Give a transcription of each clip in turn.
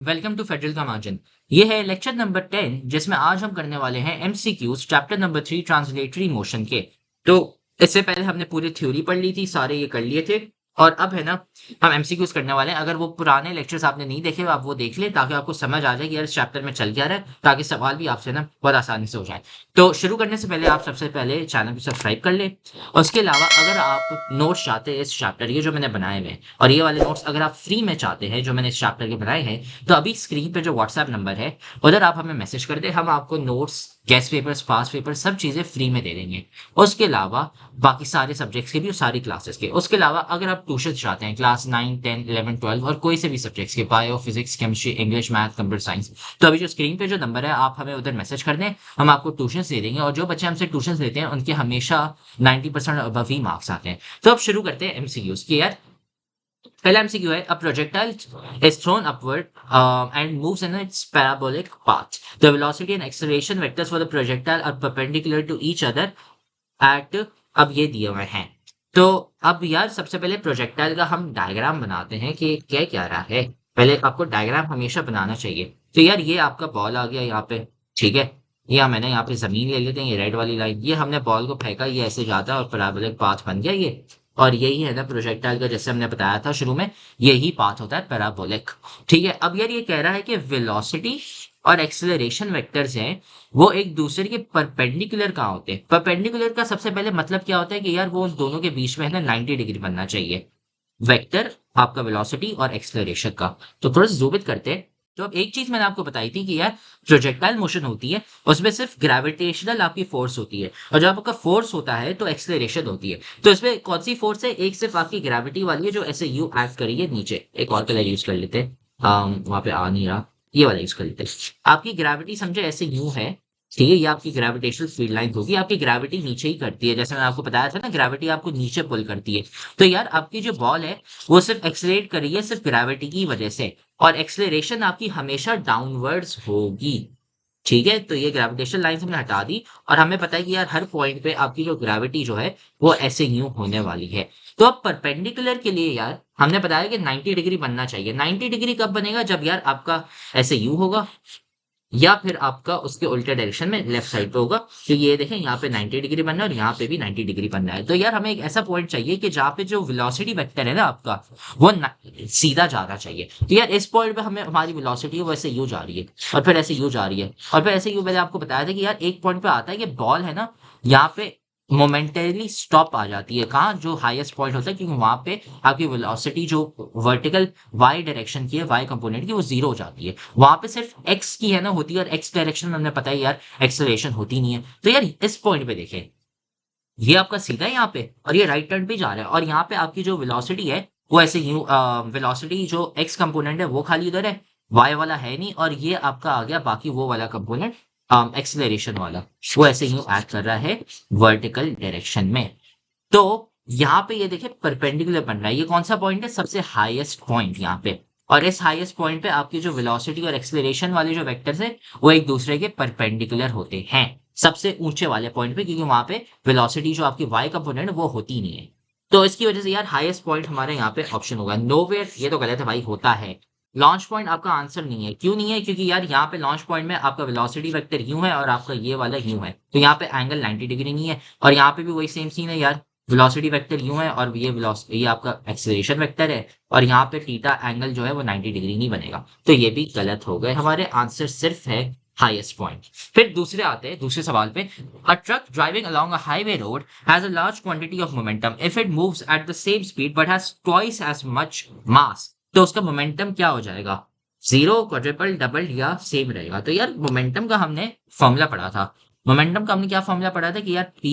Welcome to federal का margin. ये है लेक्चर नंबर 10 जिसमें आज हम करने वाले हैं MCQs chapter number 3 translatory motion के। तो इससे पहले हमने पूरी थ्योरी पढ़ ली थी, सारे ये कर लिए थे और अब है ना हम एमसीक्यूज करने वाले हैं। अगर वो पुराने लेक्चर्स आपने नहीं देखे आप वो देख लें ताकि आपको समझ आ जाए कि यार इस चैप्टर में चल क्या रहा है, ताकि सवाल भी आपसे ना बहुत आसानी से हो जाए। तो शुरू करने से पहले आप सबसे पहले चैनल को सब्सक्राइब कर लें। उसके अलावा अगर आप नोट्स चाहते हैं इस चैप्टर ये जो मैंने बनाए हुए हैं और ये वाले नोट्स अगर आप फ्री में चाहते हैं जो मैंने इस चैप्टर के बनाए हैं, तो अभी स्क्रीन पे जो व्हाट्सएप नंबर है उधर आप हमें मैसेज कर दें, हम आपको नोट्स, गेस्ट पेपर्स, पास पेपर सब चीजें फ्री में दे देंगे। उसके अलावा बाकी सारे सब्जेक्ट्स के भी और सारी क्लासेस के। उसके अलावा अगर आप ट्यूशन चाहते हैं क्लास 9, 10, 11, 12 और कोई से भी सब्जेक्ट्स के, bio, physics, chemistry, English, math, computer science, तो अभी जो स्क्रीन पे जो नंबर है आप हमें उधर मैसेज कर दें, हम आपको ट्यूशन दे देंगे। और जो बच्चे हमसे ट्यूशन लेते हैं उनके हमेशा 90% अबव ही मार्क्स आते हैं। तो अब शुरू करते हैं एमसीक्यूज की यार। पहला एमसीक्यू है, a projectile is thrown upward and moves in its parabolic path. The velocity and acceleration vectors for the projectile are perpendicular to each other at अब ये दिए हुए हैं। तो अब यार सबसे पहले प्रोजेक्टाइल का हम डायग्राम बनाते हैं कि क्या क्या रहा है। पहले आपको डायग्राम हमेशा बनाना चाहिए। तो यार ये आपका बॉल आ गया यहाँ पे, ठीक है। ये मैंने यहाँ पे जमीन ले लेते हैं, ये रेड वाली लाइन, ये हमने बॉल को फेंका, ये ऐसे जाता है और पैराबोलिक पाथ बन गया ये। और यही है ना प्रोजेक्टाइल का, जैसे हमने बताया था शुरू में, यही पाथ होता है पैराबोलिक। ठीक है, अब यार ये कह रहा है कि वेलोसिटी और एक्सेलरेशन वेक्टर्स हैं वो एक दूसरे के परपेंडिकुलर कहाँ होते हैं। परपेंडिकुलर का सबसे पहले मतलब क्या होता है कि यार वो उन दोनों के बीच में है ना 90 डिग्री बनना चाहिए, वेक्टर आपका वेलोसिटी और एक्सेलरेशन का। तो थोड़ा जूम करते हैं। तो अब एक चीज मैंने आपको बताई थी कि यार प्रोजेक्टाइल मोशन होती है उसमें सिर्फ ग्रेविटेशनल आपकी फोर्स होती है, और जब आपका फोर्स होता है तो एक्सेलरेशन होती है। तो इसमें कौन सी फोर्स है, एक सिर्फ आपकी ग्रेविटी वाली है जो ऐसे यू एक्ट करी है नीचे। एक और कलर यूज कर लेते हैं, वहां पे आ नहीं रहा, ये वाला यूज कर लेते हैं। आपकी ग्रेविटी समझे ऐसे यू है, ठीक है, ये आपकी ग्रेविटेशनल फील्ड लाइन होगी। आपकी ग्रेविटी नीचे ही करती है, जैसे मैंने आपको बताया था ना ग्रेविटी आपको नीचे पुल करती है। तो यार आपकी जो बॉल है वो सिर्फ एक्सलेट कर रही है सिर्फ ग्रेविटी की वजह से, और एक्सेलरेशन आपकी हमेशा डाउनवर्ड्स होगी। ठीक है, तो ये ग्रेविटेशनल लाइन हमने हटा दी और हमें पता है कि यार हर पॉइंट पे आपकी जो ग्रेविटी जो है वो ऐसे यूं होने वाली है। तो अब परपेंडिकुलर के लिए यार हमने बताया कि 90 डिग्री बनना चाहिए। 90 डिग्री कब बनेगा, जब यार आपका ऐसे यू होगा या फिर आपका उसके उल्टे डायरेक्शन में लेफ्ट साइड पे होगा। तो ये देखें यहाँ पे 90 डिग्री बनना है और यहाँ पे भी 90 डिग्री बनना है। तो यार हमें एक ऐसा पॉइंट चाहिए कि जहाँ पे जो वेलोसिटी वेक्टर है ना आपका वो सीधा जाना चाहिए। तो यार इस पॉइंट पे हमें हमारी वेलोसिटी है वो ऐसे यू जा रही है और फिर ऐसे यू जा रही है और फिर ऐसे यू। मैंने आपको बताया था कि यार एक पॉइंट पे आता है कि बॉल है ना यहाँ पे मोमेंटरीली स्टॉप आ जाती है, कहाँ, जो हाईएस्ट पॉइंट होता है, क्योंकि वहां पे आपकी वेलोसिटी जो वर्टिकल वाई डायरेक्शन की है, वाई कंपोनेंट की, वो जीरो हो जाती है। वहां पे सिर्फ एक्स की है ना होती है, और एक्स डायरेक्शन में हमने पता है यार एक्सेलरेशन होती नहीं है। तो यार इस पॉइंट पे देखें, ये आपका सीधा है यहाँ पे और ये राइट टर्न पे जा रहा है, और यहाँ पे आपकी जो वेलोसिटी है वो ऐसे यू, वेलोसिटी जो एक्स कंपोनेंट है वो खाली इधर है, वाई वाला है नहीं, और ये आपका आ गया बाकी वो वाला कंपोनेंट एक्सेलरेशन वाला, वो ऐसे यूं एक्ट कर रहा है वर्टिकल डायरेक्शन में। तो यहाँ पे ये देखिए परपेंडिकुलर बन रहा है। ये कौन सा पॉइंट है, सबसे हाईएस्ट पॉइंट यहाँ पे। और इस हाईएस्ट पॉइंट पे आपकी जो वेलोसिटी और एक्सेलरेशन वाले जो वेक्टर्स है वो एक दूसरे के परपेंडिकुलर होते हैं सबसे ऊंचे वाले पॉइंट पे, क्योंकि वहां पे वेलोसिटी जो आपकी वाई कंपोनेंट है वो होती नहीं है। तो इसकी वजह से यार हाईएस्ट पॉइंट हमारे यहाँ पे ऑप्शन होगा नोवेयर। ये तो गलत है भाई, होता है। लॉन्च पॉइंट आपका आंसर नहीं है। क्यों नहीं है, क्योंकि यार यहाँ पे लॉन्च पॉइंट में आपका वेलोसिटी वेक्टर यूं है और आपका ये वाला यूं है, तो यहाँ पे एंगल 90 डिग्री नहीं है। और यहाँ पे भी वही सेम सीन है यार, वेलोसिटी वेक्टर यूं है और ये आपका एक्सेलरेशन वेक्टर है, और यहाँ पे थीटा एंगल जो है वो 90 डिग्री नहीं बनेगा। तो ये भी गलत हो गए हमारे, आंसर सिर्फ है हाईएस्ट पॉइंट। फिर दूसरे आते हैं दूसरे सवाल पे। A truck driving along a highway road has a large quantity of momentum if it moves at the same speed but has twice as much mass. तो उसका मोमेंटम क्या हो जाएगा, जीरो, क्वाड्रुपल, डबल या सेम रहेगा। तो यार momentum का हमने फॉर्मूला पढ़ा था। मोमेंटम का हमने क्या फॉर्मूला पढ़ा था कि यार P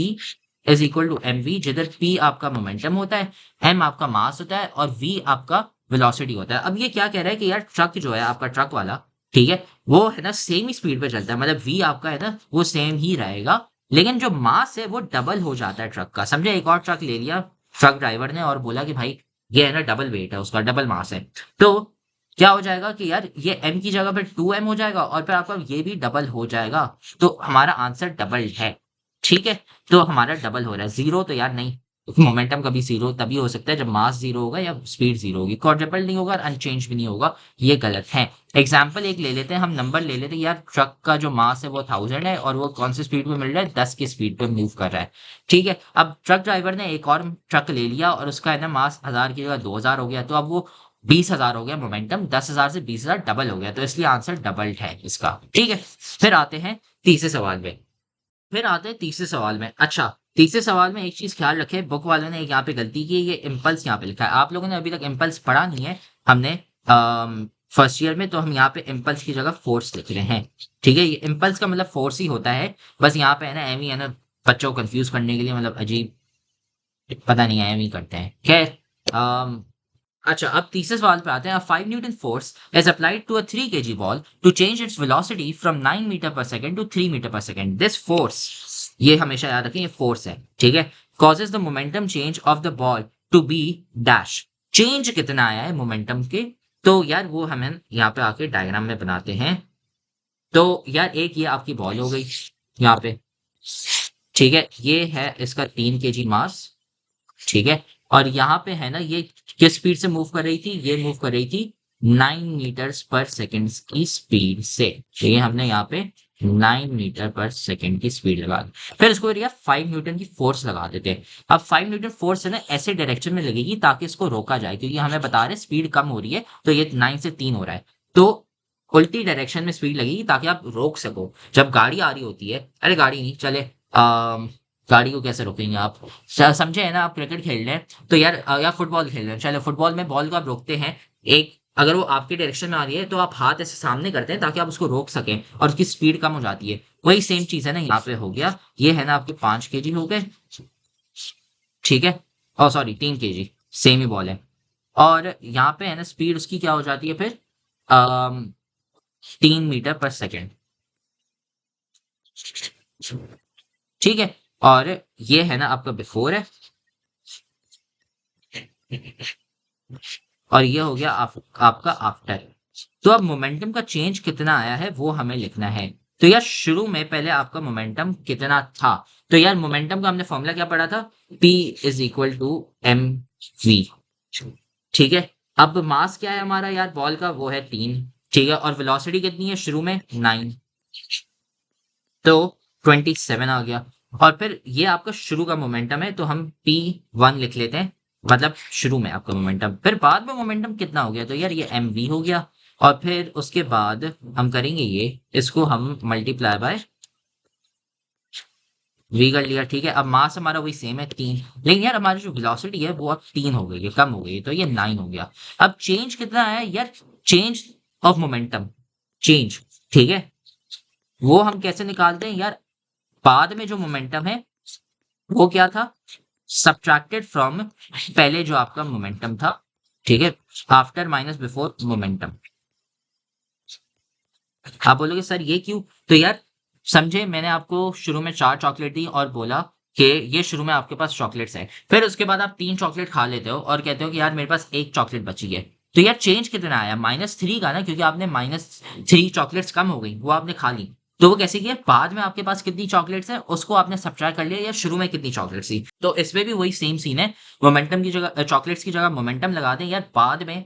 is equal to M V, जिधर P आपका मोमेंटम होता है, M आपका मास होता है और V आपका वेलोसिटी होता है। अब ये क्या कह रहा है कि यार ट्रक जो है आपका, ट्रक वाला, ठीक है, वो है ना सेम ही स्पीड पे चलता है, मतलब V आपका है ना वो सेम ही रहेगा, लेकिन जो मास है वो डबल हो जाता है ट्रक का। समझे, एक और ट्रक ले लिया ट्रक ड्राइवर ने और बोला कि भाई ये है ना डबल वेट है उसका, डबल मास है। तो क्या हो जाएगा कि यार ये m की जगह पे 2m हो जाएगा और फिर आपका ये भी डबल हो जाएगा। तो हमारा आंसर डबल है, ठीक है। तो हमारा डबल हो रहा है, जीरो तो यार नहीं। मोमेंटम कभी जीरो तभी हो सकता है जब मास जीरो होगा या स्पीड जीरो होगी, क्वाड्रपल नहीं होगा, अनचेंज भी नहीं होगा, ये गलत है। एग्जाम्पल एक ले लेते हैं, हम नंबर ले लेते हैं यार, ट्रक का जो मास है वो 1000 है और वो कौन सी स्पीड पे मिल रहा है, 10 की स्पीड पे मूव कर रहा है। ठीक है, अब ट्रक ड्राइवर ने एक और ट्रक ले लिया और उसका है ना मास 1000 की जगह 2000 हो गया, तो अब वो 20,000 हो गया मोमेंटम, 10,000 से 20,000 डबल हो गया, तो इसलिए आंसर डबल्ड है इसका। ठीक है, फिर आते हैं तीसरे सवाल में। अच्छा, तीसरे सवाल में एक चीज ख्याल रखें, बुक वालों ने यहाँ पे गलती की है, ये इम्पल्स यहाँ पे लिखा है, आप लोगों ने अभी तक इम्पल्स पढ़ा नहीं है, हमने फर्स्ट ईयर में, तो हम यहाँ पे इम्पल्स की जगह फोर्स लिख रहे हैं। ठीक है, ये इम्पल्स का मतलब फोर्स ही होता है, बस यहाँ पे है ना एम ही है ना, बच्चों को कंफ्यूज करने के लिए, मतलब अजीब, पता नहीं है एम ही करते हैं, खैर। अम, अच्छा, अब तीसरे सवाल पे आते हैं। 5 Newton force is applied to a 3 kg ball to change its velocity from 9 metre per second to 3 metre per second. This force, ये हमेशा याद रखें, ये फोर्स है, ठीक है, causes the momentum change of the ball to be dash। Change कितना आया है मोमेंटम के, तो यार वो हमें यहाँ पे आके डायग्राम में बनाते हैं। तो यार एक ये आपकी बॉल हो गई यहाँ पे, ठीक है, ये है इसका 3 kg मास, ठीक है, और यहाँ पे है ना ये किस स्पीड से मूव कर रही थी, ये मूव कर रही थी 9 मीटर्स पर सेकंड की स्पीड से, तो ये हमने यहाँ पे 9 मीटर पर सेकंड की स्पीड लगा दी। फिर इसको एरिया 5 न्यूटन की फोर्स लगा देते हैं। अब 5 न्यूटन फोर्स है ना ऐसे डायरेक्शन में लगेगी ताकि इसको रोका जाए, क्योंकि हमें बता रहे स्पीड कम हो रही है, तो ये 9 से 3 हो रहा है, तो उल्टी डायरेक्शन में स्पीड लगेगी ताकि आप रोक सको। जब गाड़ी आ रही होती है, अरे गाड़ी नहीं चले, गाड़ी को कैसे रोकेंगे आप, समझे है ना, आप क्रिकेट खेल रहे हैं तो यार, या फुटबॉल खेल रहे हैं, चलो फुटबॉल में बॉल को आप रोकते हैं, एक अगर वो आपके डायरेक्शन में आ रही है तो आप हाथ ऐसे सामने करते हैं ताकि आप उसको रोक सकें और उसकी स्पीड कम हो जाती है, वही सेम चीज है ना यहाँ पे हो गया, ये है ना आपके 5 kg हो गए, ठीक है, और सॉरी 3 kg, सेम ही बॉल है, और यहाँ पे है ना स्पीड उसकी क्या हो जाती है फिर, 3 मीटर पर सेकेंड, ठीक है, और ये है ना आपका बिफोर है, और ये हो गया आपका आफ्टर। तो अब मोमेंटम का चेंज कितना आया है वो हमें लिखना है। तो यार शुरू में पहले आपका मोमेंटम कितना था, तो यार मोमेंटम का हमने फॉर्मूला क्या पढ़ा था, P is equal to M V, ठीक है। अब मास क्या है हमारा यार बॉल का, वो है 3, ठीक है, और वेलोसिटी कितनी है शुरू में 9, तो 27 आ गया, और फिर ये आपका शुरू का मोमेंटम है, तो हम P1 लिख लेते हैं, मतलब शुरू में आपका मोमेंटम, फिर बाद में मोमेंटम कितना हो गया, तो यार ये mv हो गया, और फिर उसके बाद हम करेंगे ये, इसको हम मल्टीप्लाई बाय v कर लिया, ठीक है। अब मास हमारा वही सेम है 3, लेकिन यार हमारी जो वेलोसिटी है वो अब 3 हो गई है, कम हो गई है, तो ये 9 हो गया। अब चेंज कितना है यार, चेंज ऑफ मोमेंटम, चेंज, ठीक है, वो हम कैसे निकालते हैं यार, बाद में जो मोमेंटम है वो क्या था, सब्ट्रैक्टेड फ्रॉम पहले जो आपका मोमेंटम था, ठीक है, आफ्टर माइनस बिफोर मोमेंटम। आप बोलोगे सर ये क्यों, तो यार समझे, मैंने आपको शुरू में 4 चॉकलेट दी और बोला कि ये शुरू में आपके पास चॉकलेट्स है, फिर उसके बाद आप 3 चॉकलेट खा लेते हो और कहते हो कि यार मेरे पास 1 चॉकलेट बची है, तो यार चेंज कितना आया, -3 का ना, क्योंकि आपने -3 चॉकलेट्स कम हो गई, वो आपने खा ली, तो वो कैसे किया, बाद में आपके पास कितनी चॉकलेट्स है उसको आपने सब्ट्रैक्ट कर लिया, या शुरू में कितनी चॉकलेट्स थी, तो इसमें भी वही सेम सीन है, मोमेंटम की जगह चॉकलेट्स की जगह मोमेंटम लगा दें यार, बाद में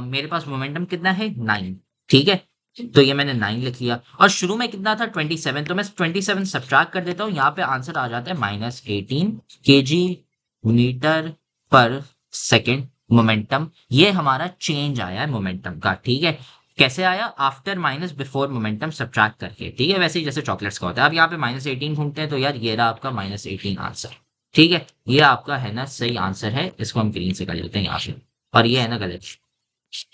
मेरे पास मोमेंटम कितना है 9, ठीक है, तो ये मैंने 9 लिख लिया, और शुरू में कितना था 27, तो मैं 27 सब्ट्रैक्ट कर देता हूँ, यहाँ पे आंसर आ जाता है -18 kg मीटर पर सेकेंड मोमेंटम, ये हमारा चेंज आया है मोमेंटम का, ठीक है, कैसे आया, after minus before momentum subtract करके, ठीक है, वैसे ही जैसे चॉकलेट्स का होता है। अब यहाँ पे -18 घूमते हैं, तो यार ये रहा आपका -18 आंसर, ठीक है, ये आपका है ना सही आंसर है, इसको हम ग्रीन से कर लेते हैं यहाँ पे, और ये है ना गलत,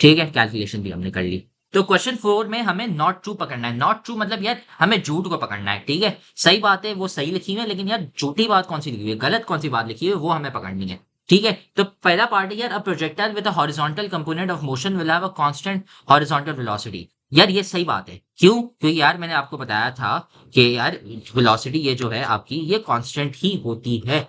ठीक है, कैलकुलेशन भी हमने कर ली। तो क्वेश्चन 4 में हमें नॉट ट्रू पकड़ना है, नॉट ट्रू मतलब यार हमें झूठ को पकड़ना है, ठीक है, सही बात है वो सही लिखी हुई है, लेकिन यार झूठी बात कौन सी लिखी हुई है, गलत कौन सी बात लिखी हुई है वो हमें पकड़नी है, ठीक है। तो पहला पार्ट है यार, a projectile with a horizontal component of motion will have a constant horizontal velocity, यार ये सही बात है, क्यों, क्योंकि यार मैंने आपको बताया था कि यार वेलोसिटी ये जो है आपकी ये कांस्टेंट ही होती है,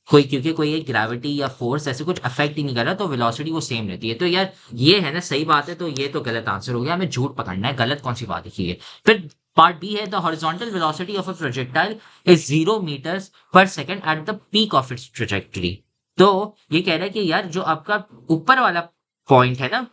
कोई, क्योंकि कोई एक ग्रेविटी या फोर्स ऐसे कुछ अफेक्ट ही नहीं कर रहा, तो वेलोसिटी वो सेम रहती है, तो यार ये है ना सही बात है, तो ये तो गलत आंसर हो गया, हमें झूठ पकड़ना है, गलत कौन सी बात लिखी है। फिर पार्ट बी है the horizontal velocity of a projectile is 0 metres per second at the peak of its trajectory. तो ये कह रहा है कि यार जो आपका ऊपर वाला पॉइंट है ना,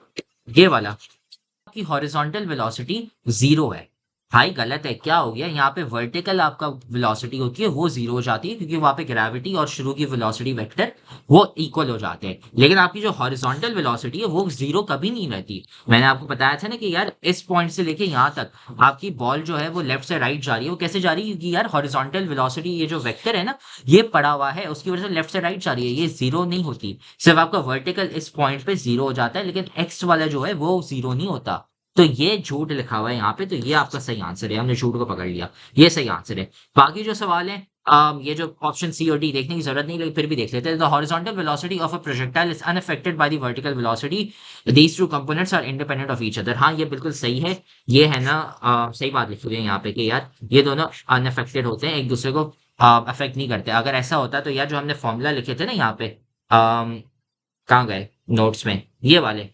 ये वाला, आपकी हॉरिजॉन्टल वेलोसिटी 0 है। भाई गलत है, क्या हो गया यहाँ पे? वर्टिकल आपका वेलोसिटी होती है वो 0 हो जाती है, क्योंकि वहां पे ग्रेविटी और शुरू की वेलोसिटी वेक्टर वो इक्वल हो जाते हैं। लेकिन आपकी जो हॉरिजॉन्टल वेलोसिटी है वो 0 कभी नहीं रहती। मैंने आपको बताया था ना कि यार इस पॉइंट से लेके यहाँ तक आपकी बॉल जो है वो लेफ्ट से राइट जा रही है। वो कैसे जा रही है? क्योंकि यार हॉरिजॉन्टल वेलोसिटी, ये जो वेक्टर है ना, ये पड़ा हुआ है, उसकी वजह से लेफ्ट से राइट जा रही है, ये 0 नहीं होती। सिर्फ आपका वर्टिकल इस पॉइंट पे 0 हो जाता है, लेकिन एक्स वाला जो है वो 0 नहीं होता। तो ये झूठ लिखा हुआ है यहाँ पे, तो ये आपका सही आंसर है, हमने झूठ को पकड़ लिया, ये सही आंसर है। बाकी जो सवाल है, ये जो ऑप्शन सी और डी देखने की जरूरत नहीं, लेकिन फिर भी देख लेते हैं। The horizontal velocity of a projectile is unaffected by the vertical velocity, these two components are independent of each other. हाँ, ये बिल्कुल सही है। ये है ना, सही बात लिखी हुई है यहाँ पे कि यार ये दोनों अनअफेक्टेड होते हैं, एक दूसरे को अफेक्ट नहीं करते। अगर ऐसा होता तो यार जो हमने फॉर्मूला लिखे थे ना यहाँ पे, कहाँ गए नोट्स में, ये वाले,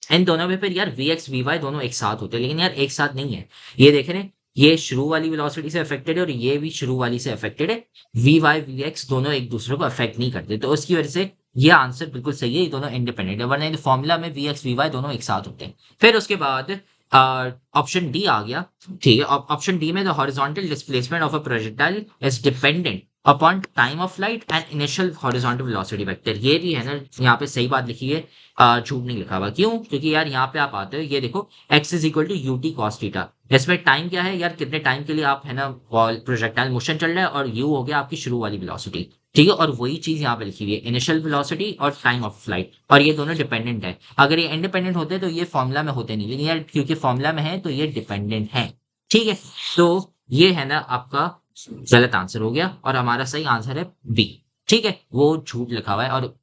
इन दोनों में फिर यार वी एक्स वी वाई दोनों एक साथ होते हैं, लेकिन यार एक साथ नहीं है। ये देख रहे हैं, ये शुरू वाली वेलोसिटी से अफेक्टेड है और ये भी शुरू वाली से अफेक्टेड है। वी वाई वी एक्स दोनों एक दूसरे को अफेक्ट नहीं करते, तो उसकी वजह से ये आंसर बिल्कुल सही है, ये दोनों इंडिपेंडेंट है। वरना फॉर्मूला में वी एक्स वी वाई दोनों एक साथ होते हैं। फिर उसके बाद ऑप्शन डी आ गया। ठीक है, ऑप्शन डी में the horizontal displacement of a projectile is dependent upon time of flight and initial horizontal velocity vector. ये भी है ना, यहाँ पे सही बात लिखी है, झूठ नहीं लिखा हुआ। क्यों? क्योंकि यार यहाँ पे आप आते हो, ये देखो x is equal to U T cos theta. इसमें टाइम क्या है यार, कितने टाइम के लिए आप है ना बॉल प्रोजेक्टाइल मोशन चल रहा है, और u हो गया आपकी शुरू वाली वेलोसिटी। ठीक है, और वही चीज यहाँ पे लिखी हुई है, इनिशियल वेलोसिटी और टाइम ऑफ फ्लाइट, और ये दोनों डिपेंडेंट है। अगर ये इंडिपेंडेंट होते तो ये फॉर्मूला में होते नहीं, लेकिन यार क्योंकि फॉर्मूला में है तो ये डिपेंडेंट है। ठीक है, तो ये है ना आपका गलत आंसर हो गया, और हमारा सही आंसर है बी। ठीक है, वो झूठ लिखा हुआ है और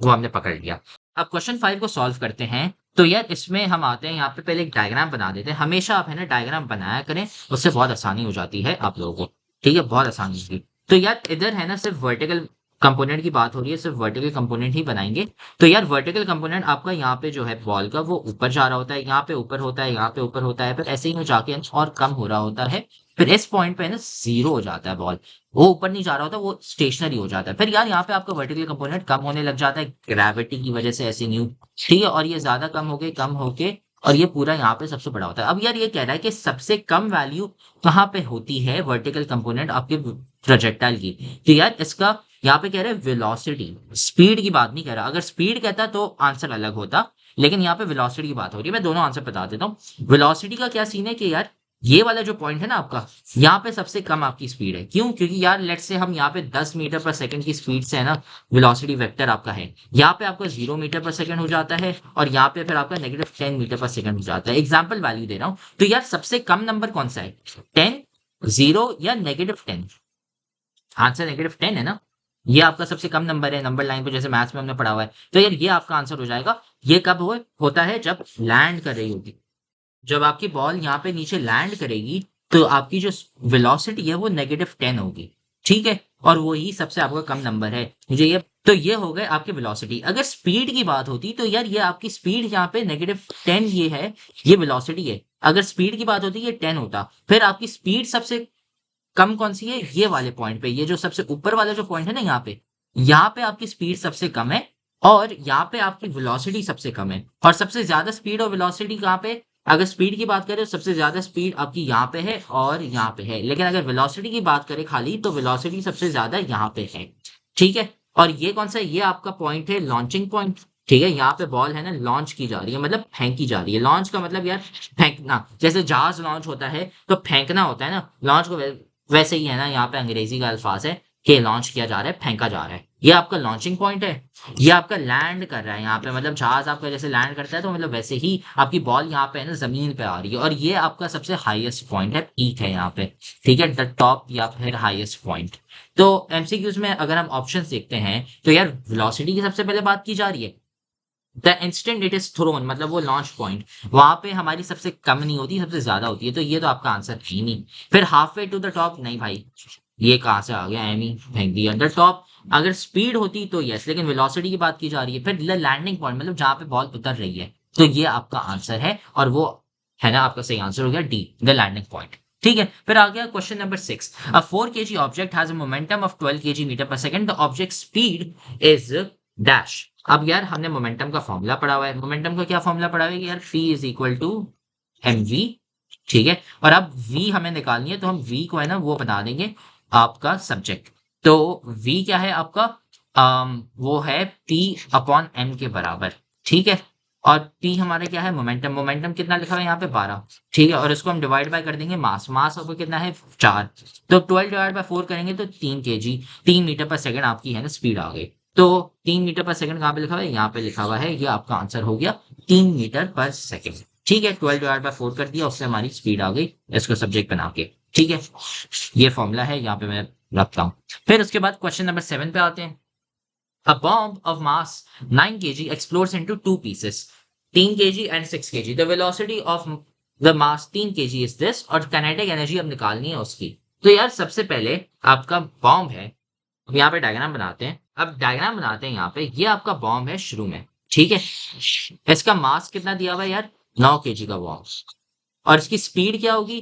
वो हमने पकड़ लिया। अब क्वेश्चन 5 को सॉल्व करते हैं। तो यार इसमें हम आते हैं, यहाँ पे पहले एक डायग्राम बना देते हैं। हमेशा आप है ना डायग्राम बनाया करें, उससे बहुत आसानी हो जाती है आप लोगों को। ठीक है, बहुत आसानी होगी। तो यार इधर है ना सिर्फ वर्टिकल कंपोनेंट की बात हो रही है, सिर्फ वर्टिकल कंपोनेंट ही बनाएंगे। तो यार वर्टिकल कंपोनेंट आपका यहाँ पे जो है बॉल का, वो ऊपर जा रहा होता है, यहाँ पे ऊपर होता है, यहाँ पे ऊपर होता है, फिर ऐसे ही जाके और कम हो रहा होता है। फिर इस पॉइंट पे है ना 0 हो जाता है बॉल, वो ऊपर नहीं जा रहा होता, वो स्टेशनरी हो जाता है। फिर यार यहाँ पे आपका वर्टिकल कंपोनेंट कम होने लग जाता है ग्रेविटी की वजह से, ऐसे न्यू। ठीक है, और ये ज्यादा कम होके और ये पूरा यहाँ पे सबसे बड़ा होता है। अब यार ये कह रहा है कि सबसे कम वैल्यू कहाँ पे होती है वर्टिकल कंपोनेंट आपके प्रोजेक्टाइल की। तो यार इसका यहाँ पे कह रहे हैं वेलोसिटी, स्पीड की बात नहीं कह रहा। अगर स्पीड कहता तो आंसर अलग होता, लेकिन यहाँ पे वेलोसिटी की बात हो रही है। मैं दोनों आंसर बता देता हूँ। वेलोसिटी का क्या सीन है कि यार ये वाला जो पॉइंट है ना आपका, यहाँ पे सबसे कम आपकी स्पीड है। क्यों? क्योंकि यार लेट्स से हम यहाँ पे 10 मीटर पर सेकंड की स्पीड से है ना वेलोसिटी वेक्टर आपका है, यहाँ पे आपका 0 मीटर पर सेकंड हो जाता है, और यहाँ पे फिर आपका -10 मीटर पर सेकंड हो जाता है। एग्जाम्पल वैल्यू दे रहा हूँ। तो यार सबसे कम नंबर कौन सा है, 10, 0 या -10? आंसर -10 है ना, ये आपका सबसे कम नंबर है नंबर लाइन पे, जैसे मैथ्स में हमने पढ़ा हुआ है। तो यार ये आपका आंसर हो जाएगा। ये कब होता है? जब लैंड कर रही होगी, जब आपकी बॉल यहाँ पे नीचे लैंड करेगी, तो आपकी जो वेलोसिटी है वो -10 होगी। ठीक है, और वही सबसे आपका कम नंबर है। मुझे ये, तो ये हो गए आपकी वेलोसिटी। अगर स्पीड की बात होती तो यार ये आपकी स्पीड यहाँ पे -10 ये है, ये वेलोसिटी है। अगर स्पीड की बात होती ये 10 होता। फिर आपकी स्पीड सबसे कम कौन सी है? ये वाले पॉइंट पे, ये जो सबसे ऊपर वाला जो पॉइंट है ना, यहाँ पे आपकी स्पीड सबसे कम है, और यहाँ पे आपकी वेलोसिटी सबसे कम है। और सबसे ज्यादा स्पीड और वेलोसिटी कहाँ पे? अगर स्पीड की बात करें तो सबसे ज्यादा स्पीड आपकी यहाँ पे है और यहाँ पे है, लेकिन अगर वेलोसिटी की बात करें खाली, तो वेलोसिटी सबसे ज्यादा यहाँ पे है। ठीक है, और ये कौन सा है? ये आपका पॉइंट है लॉन्चिंग पॉइंट। ठीक है, यहाँ पे बॉल है ना लॉन्च की जा रही है, मतलब फेंकी जा रही है। लॉन्च का मतलब यार फेंकना, जैसे जहाज लॉन्च होता है तो फेंकना होता है ना, लॉन्च को वैसे ही है ना, यहाँ पे अंग्रेजी का अल्फाज है कि लॉन्च किया जा रहा है, फेंका जा रहा है। ये आपका लॉन्चिंग पॉइंट है। ये आपका लैंड कर रहा है यहाँ पे, मतलब जहाज आपका जैसे लैंड करता है, तो मतलब वैसे ही आपकी बॉल यहाँ पे है ना जमीन पे आ रही है, और ये आपका सबसे हाईएस्ट पॉइंट है, पीक है यहाँ पे। ठीक है, द टॉप या फिर हाईएस्ट पॉइंट। तो एमसीक्यूज में अगर हम ऑप्शन देखते हैं, तो यार वेलोसिटी की सबसे पहले बात की जा रही है। The instant it is throne, मतलब वो लॉन्च पॉइंट, वहां पे हमारी सबसे कम नहीं होती, सबसे ज्यादा होती है। तो ये तो आपका आंसर है ही नहीं। फिर half way to the top, नहीं भाई, ये कहाँ से आ गया, एम ही फेंक दिया। द टॉप, अगर स्पीड होती तो यस, लेकिन वेलोसिटी की बात की जा रही है। फिर लैंडिंग पॉइंट, मतलब जहां पे बॉल उतर रही है, तो ये आपका आंसर है, और वो है ना, आपका सही आंसर हो गया डी, द लैंडिंग पॉइंट। ठीक है, फिर आ गया question number 6। A 4 kg object has a momentum of 12 kg metre per second, the object speed is dash. अब यार हमने मोमेंटम का फॉर्मूला पढ़ा हुआ है, मोमेंटम का क्या फॉर्मूला पढ़ा हुआ है कि यार phi is equal to mv। ठीक है, और अब v हमें निकालनी है, तो हम v को है ना वो बना देंगे आपका सब्जेक्ट। तो v क्या है आपका, वो है p अपॉन m के बराबर। ठीक है, और p हमारा क्या है, मोमेंटम। मोमेंटम कितना लिखा हुआ है यहाँ पे 12। ठीक है, और इसको हम डिवाइड बाय कर देंगे मास। मास आपको कितना है 4, तो 12 डिवाइड बाय 4 करेंगे तो 3 kg, 3 मीटर पर सेकंड आपकी है ना स्पीड आ गई। तो 3 मीटर पर सेकंड कहाँ पे लिखा हुआ है, यहाँ पे लिखा हुआ है, ये आपका आंसर हो गया 3 मीटर पर सेकंड। ठीक है, 12 डिवाइड बाय 4 कर दिया, उससे हमारी स्पीड आ गई इसको सब्जेक्ट बना के। ठीक है, ये फॉर्मूला है, यहाँ पे मैं रखता हूँ। फिर उसके बाद क्वेश्चन नंबर 7 पे आते हैं। A bomb of mass 9 kg explodes into two pieces, 3 kg and 6 kg. The velocity of the mass 3 kg is this, और kinetic energy अब निकालनी है उसकी। तो यार सबसे पहले आपका बॉम्ब है, अब यहाँ पे डायग्राम बनाते हैं। अब डायग्राम बनाते हैं यहाँ पे, ये आपका बॉम्ब है शुरू में। ठीक है, इसका मास कितना दिया हुआ है यार, 9 kg का बॉम्ब, और इसकी स्पीड क्या होगी,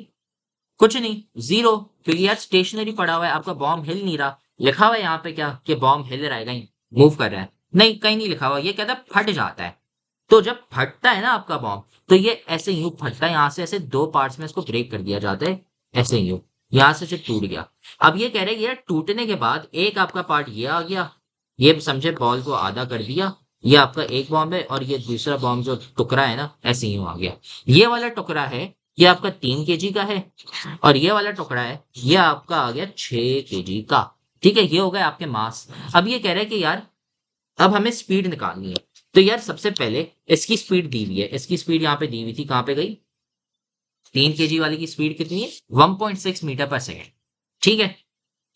कुछ नहीं, 0, क्योंकि यार स्टेशनरी पड़ा हुआ है, आपका बॉम्ब हिल नहीं रहा। लिखा हुआ है यहाँ पे क्या कि बॉम्ब हिल रहा है, कहीं मूव कर रहा है, नहीं कहीं नहीं लिखा हुआ, ये कहता है फट जाता है। तो जब फटता है ना आपका बॉम्ब, तो ये ऐसे यूं फटता है, यहाँ से ऐसे दो पार्ट्स में इसको ब्रेक कर दिया जाता है, ऐसे यूं, यहाँ से जो टूट गया। अब ये कह रहे हैं कि यार टूटने के बाद एक आपका पार्ट ये आ गया, ये समझे बॉल को आधा कर दिया, ये आपका एक बॉम्ब है, और ये दूसरा बॉम्ब जो टुकड़ा है ना ऐसे यूं आ गया। ये वाला टुकड़ा है, ये आपका 3 kg का है, और ये वाला टुकड़ा है, ये आपका आ गया 6 kg का। ठीक है, ये हो गया आपके मास। अब ये कह रहे हैं कि यार अब हमें स्पीड निकालनी है। तो यार सबसे पहले इसकी स्पीड दी हुई है, इसकी स्पीड यहाँ पे दी हुई थी, कहाँ पे गई, 3 kg वाले की स्पीड कितनी है, 1.6 मीटर पर सेकेंड। ठीक है,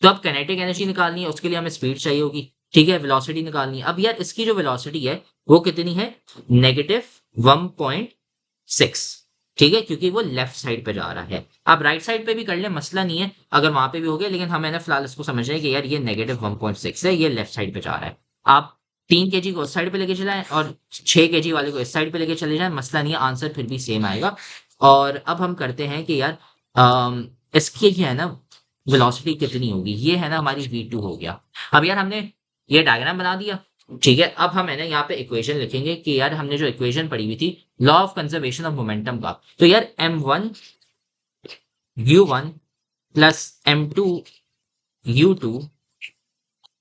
तो अब काइनेटिक एनर्जी निकालनी है, उसके लिए हमें स्पीड चाहिए होगी। ठीक है, वेलोसिटी निकालनी है। अब यार इसकी जो वेलोसिटी है वो कितनी है, -1.6। ठीक है, क्योंकि वो लेफ्ट साइड पे जा रहा है। आप राइट साइड पे भी कर ले, मसला नहीं है, अगर वहां पे भी हो गया, लेकिन हमें ना फिलहाल इसको समझ रहे हैं कि यार ये -1.6 है, ये लेफ्ट साइड पे जा रहा है। आप 3 kg को उस साइड पे लेके चलाएं और 6 kg वाले को इस साइड पे लेके चले जाएं, मसला नहीं है, आंसर फिर भी सेम आएगा। और अब हम करते हैं कि यार इसकी जो है ना वेलोसिटी कितनी होगी, ये है ना हमारी v2 हो गया। अब यार हमने ये डायग्राम बना दिया। ठीक है, अब हम है ना यहाँ पे इक्वेशन लिखेंगे कि यार हमने जो इक्वेशन पढ़ी हुई थी law of conservation of momentum का, तो यार m1 u1 plus m2 u2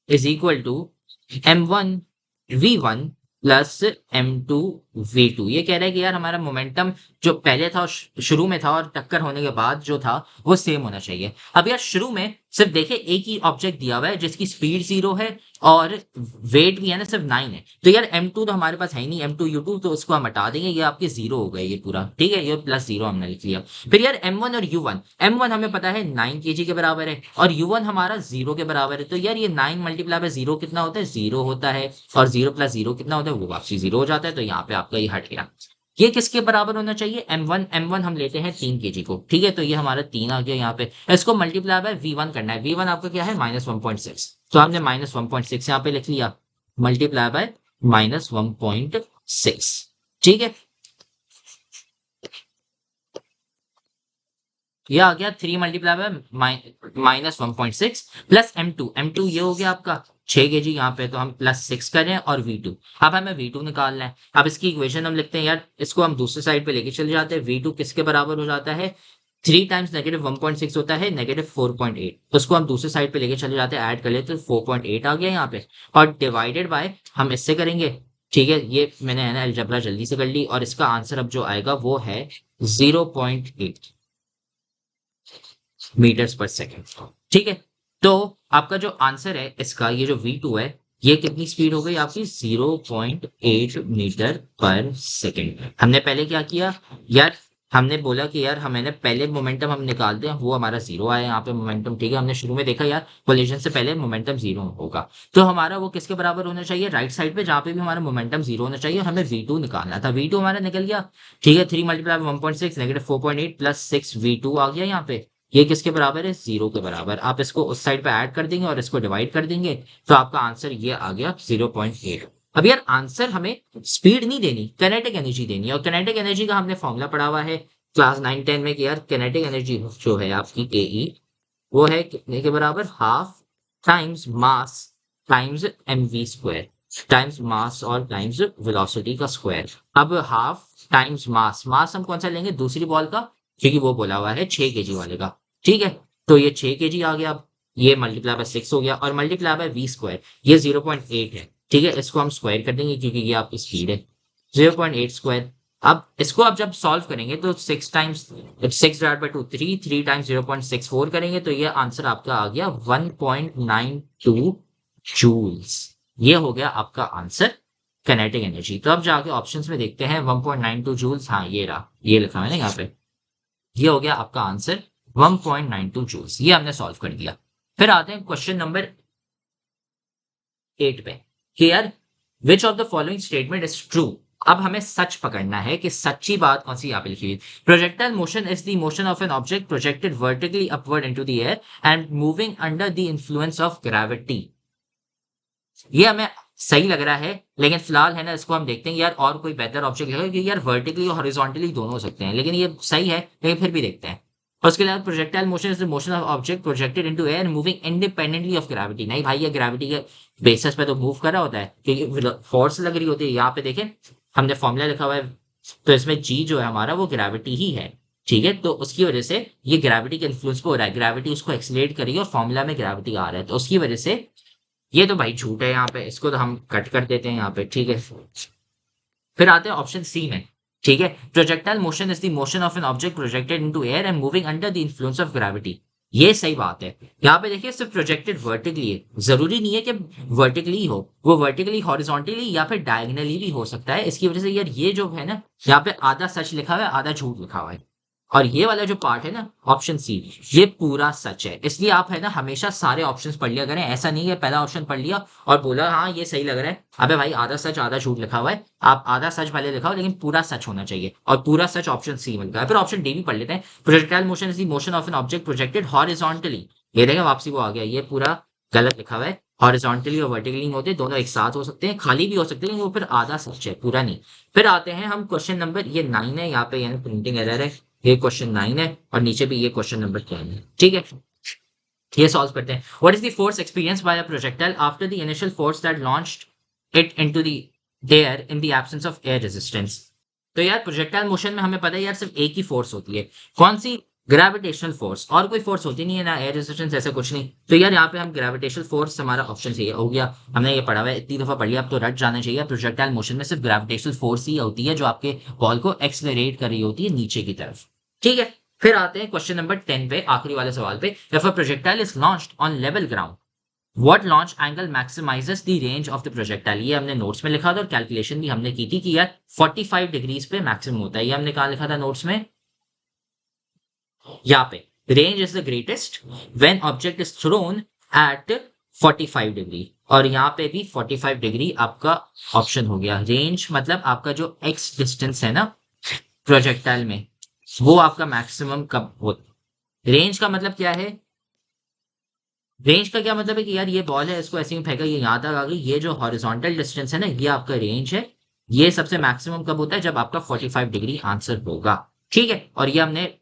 is equal to m1 v1 plus m2 v2। ये कह रहा है कि यार हमारा मोमेंटम जो पहले था शुरू में था और टक्कर होने के बाद जो था वो सेम होना चाहिए। अब यार शुरू में सिर्फ देखे एक ही ऑब्जेक्ट दिया हुआ है जिसकी स्पीड 0 है और वेट भी है ना सिर्फ 9 है। तो यार m2 तो हमारे पास है ही नहीं, m2 u2, तो उसको हम हटा देंगे, ये आपके 0 हो गए ये पूरा। ठीक है, ये प्लस 0 हमने लिख लिया। फिर यार m1 और u1, m1 हमें पता है 9 kg के बराबर है और u1 हमारा 0 के बराबर है। तो यार ये 9 मल्टीप्लाई बाय 0 कितना होता है, 0 होता है, और 0 प्लस 0 कितना होता है, वो वापसी 0 हो जाता है। तो यहाँ पे आपका ये हट गया। ये किसके बराबर होना चाहिए, m1 हम लेते हैं 3 kg को। ठीक है, तो ये हमारा 3 आ गया यहाँ पे। इसको मल्टीप्लाई बाय v1 करना है, v1 आपका क्या है -1.6, तो हमने -1.6 यहाँ पे लिख लिया, मल्टीप्लाई बाय -1.6। ठीक है, ये आ गया 3 मल्टीप्लाई बाय -1.6 प्लस m2 ये हो गया आपका 6 kg यहाँ पे, तो हम +6 करें और v2। अब हमें v2 निकालना है। अब इसकी इक्वेशन हम लिखते हैं यार, इसको हम दूसरे साइड पे लेके चले जाते हैं। v2 किसके बराबर हो जाता है, 3 टाइम्स -1.6 होता है -4.8, तो उसको हम दूसरे साइड पे लेके चले जाते हैं, ऐड कर लेते हैं, 4.8 आ गया यहाँ पे, और डिवाइडेड बाय हम इससे करेंगे। ठीक है, ये मैंने है ना अलजबरा जल्दी से कर ली, और इसका आंसर अब जो आएगा वो है 0.8 मीटर्स पर सेकेंड। ठीक है, तो आपका जो आंसर है इसका, ये जो v2 है, ये कितनी स्पीड हो गई आपकी, 0.8 मीटर पर सेकेंड। हमने पहले क्या किया यार, हमने बोला कि यार हमें ना पहले मोमेंटम हम निकालते हैं, वो हमारा 0 आया यहाँ पे मोमेंटम। ठीक है, हमने शुरू में देखा यार कोलिजन से पहले मोमेंटम 0 होगा, तो हमारा वो किसके बराबर होना चाहिए, राइट साइड पे जहाँ पे भी हमारा मोमेंटम 0 होना चाहिए, हमें v2 निकालना था। v2 हमारा निकल गया। ठीक है, 3 मल्टीप्लाई 1.6 -4.8 प्लस 6 v2 आ गया यहाँ पे। ये किसके बराबर है, 0 के बराबर। आप इसको उस साइड पे ऐड कर देंगे और इसको डिवाइड कर देंगे, तो आपका आंसर ये आ गया 0.8। अब यार आंसर हमें स्पीड नहीं देनी, काइनेटिक एनर्जी देनी है, और काइनेटिक एनर्जी का हमने फॉर्मूला पढ़ा हुआ है क्लास 9-10 में कि यार किनेटिक एनर्जी जो है आपकी के वो है कितने के बराबर, हाफ टाइम्स मास टाइम्स mv स्क्वायर, टाइम्स मास और टाइम्स वेलोसिटी का स्क्वायर। अब हाफ टाइम्स मास, मास हम कौन सा लेंगे, दूसरी बॉल का, क्योंकि वो बोला हुआ है 6 kg वाले का। ठीक है, तो ये 6 kg आ गया। अब ये मल्टीप्लाई बाय 6 हो गया और मल्टीप्लाई बाय v स्क्वायर, ये 0.8 है। ठीक है, इसको हम स्क्वायर कर देंगे क्योंकि ये आपकी स्पीड है, 0.8 स्क्वायर। अब इसको आप जब सॉल्व करेंगे तो 6 टाइम्स 6 डिवाइड बाय 2 3, 3 टाइम्स 0.64 करेंगे तो ये आंसर आपका आ गया 1.92 जूल्स। ये हो गया आपका आंसर काइनेटिक एनर्जी। तो अब जाके ऑप्शंस में देखते हैं 1.92 जूल्स, हाँ ये रहा, ये लिखा है ना यहाँ पे, ये हो गया आपका आंसर 1.92 जूल्स। ये हमने सॉल्व कर दिया। फिर आते हैं क्वेश्चन नंबर 8 पे कि यार which of the following statement is true. अब हमें सच पकड़ना है कि सच्ची बात कौन सी यहाँ पे लिखी हुई। Projectile motion is the motion of an object projected vertically upward into the air and moving under the influence of gravity. ये हमें सही लग रहा है, लेकिन फिलहाल है ना इसको हम देखते हैं यार और कोई बेहतर ऑब्जेक्ट लगेगा, क्योंकि यार वर्टिकली और हॉरिजॉन्टली दोनों हो सकते हैं, लेकिन ये सही है, लेकिन फिर भी देखते हैं। और उसके अलावा projectile motion is the motion of object projected into air moving independently of gravity. नहीं भाई, ये ग्रेविटी के बेसिस पे तो मूव कर रहा होता है, क्योंकि फोर्स लग रही होती है। यहाँ पे देखें हमने फॉर्मूला लिखा हुआ है, तो इसमें जी जो है हमारा वो ग्रेविटी ही है। ठीक है, तो उसकी वजह से ये ग्रेविटी के इन्फ्लुएंस पे हो रहा है, ग्रेविटी उसको एक्सलेट करेगी और फॉर्मूला में ग्रेविटी आ रहा है, तो उसकी वजह से ये तो भाई झूठ है यहाँ पे, इसको तो हम कट कर देते हैं यहाँ पे। ठीक है, फिर आते हैं ऑप्शन सी में। ठीक है, projectile motion is the motion of an object projected into air and moving under the influence of gravity. ये सही बात है। यहाँ पे देखिए सिर्फ प्रोजेक्टेड वर्टिकली है, जरूरी नहीं है कि वर्टिकली हो, वो वर्टिकली हॉरिजॉन्टली या फिर डायगनली भी हो सकता है। इसकी वजह से यार ये जो है ना, यहाँ पे आधा सच लिखा हुआ है आधा झूठ लिखा हुआ है, और ये वाला जो पार्ट है ना ऑप्शन सी, ये पूरा सच है। इसलिए आप है ना हमेशा सारे ऑप्शंस पढ़ लिया करें, ऐसा नहीं है पहला ऑप्शन पढ़ लिया और बोला हाँ ये सही लग रहा है, अबे भाई आधा सच आधा झूठ लिखा हुआ है। आप आधा सच पहले लिखा हो, लेकिन पूरा सच होना चाहिए, और पूरा सच ऑप्शन सी मिलता है। फिर ऑप्शन डी भी पढ़ लेते हैं, projectile motion is the motion of an object projected horizontally. ये देखें वापसी वो आ गया, ये पूरा गलत लिखा हुआ है। हॉरिजॉन्टली और वर्टिकली नहीं होते, दोनों एक साथ हो सकते हैं, खाली भी हो सकते हैं, लेकिन वो फिर आधा सच है पूरा नहीं। फिर आते हैं हम क्वेश्चन नंबर ये 9 है, यहाँ पे यानी प्रिंटिंग एरर है, ये क्वेश्चन 9 है और नीचे भी ये क्वेश्चन नंबर 10 है। ठीक है, ये सॉल्व करते हैं। What is the force experience by a projectile after the initial force that launched it into the air in the absence of air resistance. तो यार प्रोजेक्टाइल मोशन में हमें पता है यार सिर्फ एक ही फोर्स होती है, कौन सी, ग्रेविटेशनल फोर्स, और कोई फोर्स होती नहीं है, ना एयर रेजिस्टेंस ऐसा कुछ नहीं। तो यार यहाँ पे हम ग्रेविटेशनल फोर्स, हमारा ऑप्शन सही हो गया। हमने ये पढ़ा हुआ है, इतनी दफा पढ़ लिया, अब तो रट जाना चाहिए। प्रोजेक्टाइल मोशन में सिर्फ ग्रेविटेशनल फोर्स ही होती है जो आपके बॉल को एक्सलरेट कर रही होती है नीचे की तरफ। ठीक है, फिर आते हैं क्वेश्चन नंबर 10 पे, आखिरी वाले सवाल पे। If a projectile is launched on level ground, what launch angle maximises the range of the projectile. ये हमने नोट्स में लिखा था और कैलकुलेशन भी हमने की थी कि यार 45 डिग्रीज पे मैक्सिमम होता है। ये हमने कहा लिखा था नोट्स में, यहाँ पे range is the greatest when object is thrown at 45 degree, और यहाँ पे भी 45 डिग्री आपका ऑप्शन हो गया। रेंज मतलब आपका जो एक्स डिस्टेंस है ना प्रोजेक्टाइल में, वो आपका मैक्सिमम कब हो। रेंज का मतलब क्या है, रेंज का क्या मतलब है कि यार ये बॉल है, इसको ऐसे ही फेंका, ये यहाँ तक आ गई, ये जो हॉरिजॉन्टल डिस्टेंस है ना ये आपका रेंज है। ये सबसे मैक्सिमम कब होता है, जब आपका 45 डिग्री आंसर होगा। ठीक है, और ये हमने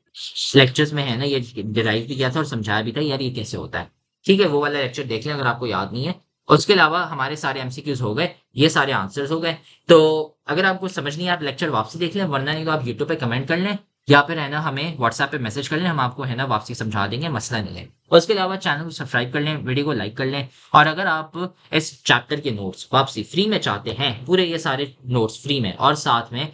लेक्चर्स में है ना ये डिराइव भी किया था और समझाया भी था यार ये कैसे होता है। ठीक है, वो वाला लेक्चर देख लें अगर आपको याद नहीं है। और उसके अलावा हमारे सारे एमसीक्यूज हो गए, ये सारे आंसर्स हो गए। तो अगर आपको समझ नहीं है आप लेक्चर वापसी देख लें, वरना नहीं तो आप यूट्यूब पे कमेंट कर लें, या फिर है ना हमें व्हाट्सएप पे मैसेज कर लें, हम आपको है ना वापसी समझा देंगे, मसला नहीं है। और उसके अलावा चैनल को सब्सक्राइब कर लें, वीडियो को लाइक कर लें। और अगर आप इस चैप्टर के नोट्स वापसी फ्री में चाहते हैं, पूरे ये सारे नोट्स फ्री में, और साथ में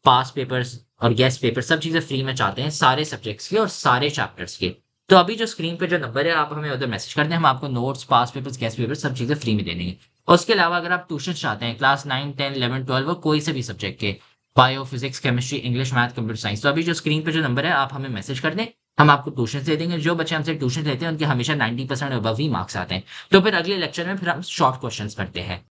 पास पेपर्स और गेस्ट पेपर सब चीजें फ्री में चाहते हैं, सारे सब्जेक्ट्स के और सारे चैप्टर्स के, तो अभी जो स्क्रीन पे जो नंबर है आप हमें उधर मैसेज कर दें, हम आपको नोट्स, पास पेपर्स, गेस्ट पेपर्स सब चीजें फ्री में दे देंगे। और उसके अलावा अगर आप ट्यूशन चाहते हैं क्लास 9, 10, 11, 12 कोई से भी सब्जेक्ट के, bio, physics, chemistry, English, math, computer science, तो अभी जो स्क्रीन पे जो नंबर है आप हमें मैसेज कर दें, हम आपको ट्यूशन दे देंगे। जो बच्चे हमसे ट्यूशन लेते हैं उनके हमेशा 90% अबव ही मार्क्स आते हैं। तो फिर अगले लेक्चर में फिर हम शॉर्ट क्वेश्चंस करते हैं।